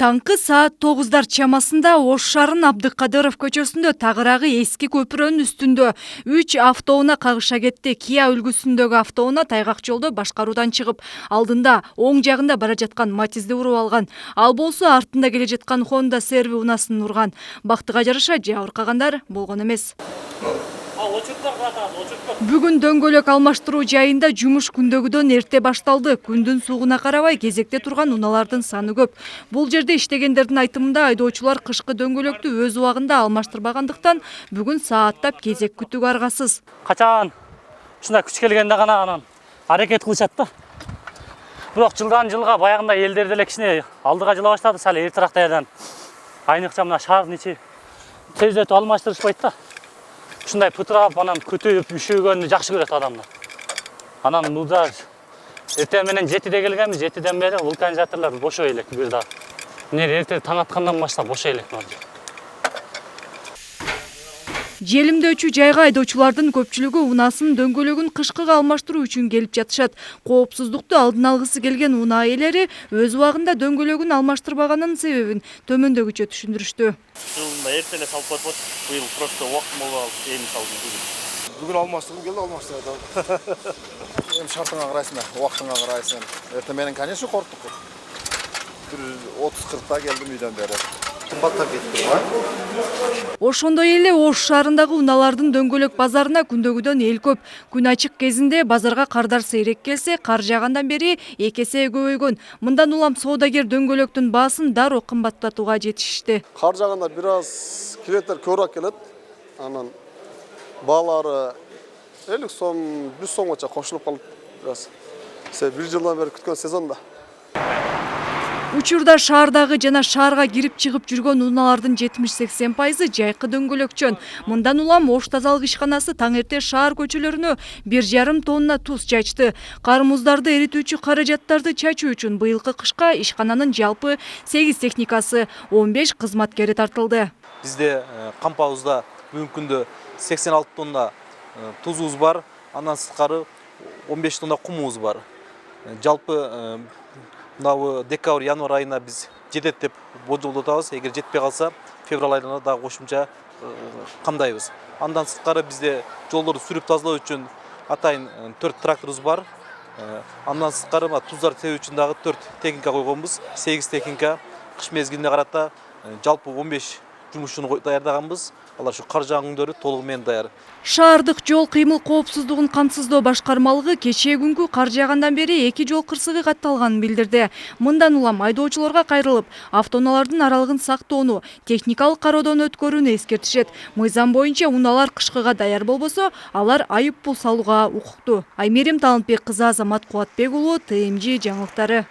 Таңкы саат 9 чамасында Ош шаарынын Абдыкадыров көчөсүндө тагыраагы эски көпүрөнүн үстүндө 3 автоунаа кагыша кетти. Kia үлгүсүндөгү автоунаа тайгак жолдо башкаруудан чыгып, алдында оң жагында бара жаткан Матизди уруп алган. Ал болсо артында келе жаткан Honda Servi унаасын урган. Бактыга жараша жабыркагандар болгон эмес. Бүгүн дөңгөлөк алмаштыруу жайында жумуш күндөгүдөн эрте башталды. Күндүн суугуна карабай кезекте турган унаалардын саны көп. Бул жерде иштегендердин айтымында айдоочулар кышкы дөңгөлөктү өз убагында алмаштырбагандыктан бүгүн сааттап кезек күтүүгө аргасыз. Качан ушундай күч келгенде гана анан аракет кылышат да. Бирок жылдан жылга баягында элдер деле кичине алдыга жыла баштады, сал эртерээк даярдан. Айныкча мына шаардын ичи тездетип алмаштырышпайт да. Ушундай пытырап, анан күтүп, үшөгөнү жакшы көрөт адамдар. Анан мында эртең менен 7-де келгенбиз, 7-ден бери вулканизаторлор бошой элек бир да. Эмне эрте таң аткандан баштап бошой элек мына. Желимдөөчү жайга айдоочулардын көпчүлүгү унаасын дөңгөлөгүн кышкыга алмаштыруу үчүн келип жатышат. Коопсуздукту алдын алгысы келген унаа ээлери өз убагында дөңгөлөгүн алмаштырбаганын себебин төмөндөгүчө түшүндүрүштү. Жылында эртеле салып коет, быйыл просто убактым болуп алып, эми салдым. Бүгүн алмаштыргым келди, алмаштырдым. Эми шартыңа карайсың да, убактыңа карайсың. Эртең менен, конечно, корктук. Бир 30-40 келдим үйдөн бери. Кымбаттап кетти го. Ошондой эле Ош шаарындагы унаалардын дөңгөлөк базарына күндөгүдөн эл көп. Күн ачык кезинде базарга кардар сейрек келсе, кар жаагандан бери 2 эсе көбөйгөн. Мындан улам соодагер дөңгөлөктүн баасын дароо кымбаттатууга жетишишти. Кар жааганда бир аз клиенттер көбүрөөк келет. Анан баалары 50 сом, 100 сомгача кошулуп калып бир аз. Бир жылдан бери күткөн сезон да. Учурда шаардагы жана шаарга кирип чыгып жүргөн унаалардын 70-80% жайкы дөңгөлөкчөн. Мындан улам Ош тазалык ишканасы таң эрте шаар көчөлөрүнө 1,5 тонна туз чачты. Кар муздарды эритүүчү каражаттарды чачуу үчүн быйылкы кышка ишкананын жалпы 8 техникасы, 15 кызматкери тартылды. Бизде кампабызда бүгүнкү күндө 86 тонна тузубуз бар, андан сырткары 15 тонна кумубуз бар. Жалпы мынау декабрь, январь айына біз жетет деп болжолдотабыз. Эгер жетпей калса, февраль айына дагы кошумча камдайбыз. Андан сырткары бизде жолдорду сүрүп тазалоо үчүн атайын 4 тракторубуз бар. Андан сырткары туздар себүү үчүн дагы 4 техника койгонбуз. 8 техника кыш мезгилине карата жалпы 15 жумушчуну даярдаганбыз. Алар ушу кар жааган күндөрү толугу менен даяр. Шаардык жол кыймыл коопсуздугун камсыздоо башкармалыгы кечээ күнгү кар жаагандан бери 2 жол кырсыгы катталганын билдирди. Мындан улам айдоочуларга кайрылып, автоунаалардын аралыгын сактоону, техникалык кароодон өткөрүүнү эскертишет. Мыйзам боюнча унаалар кышкыга даяр болбосо, алар айып пул салууга укуктуу. Аймерим Талантбек кызы, Азамат Кубатбек уулу, ТМЖ жаңылыктары.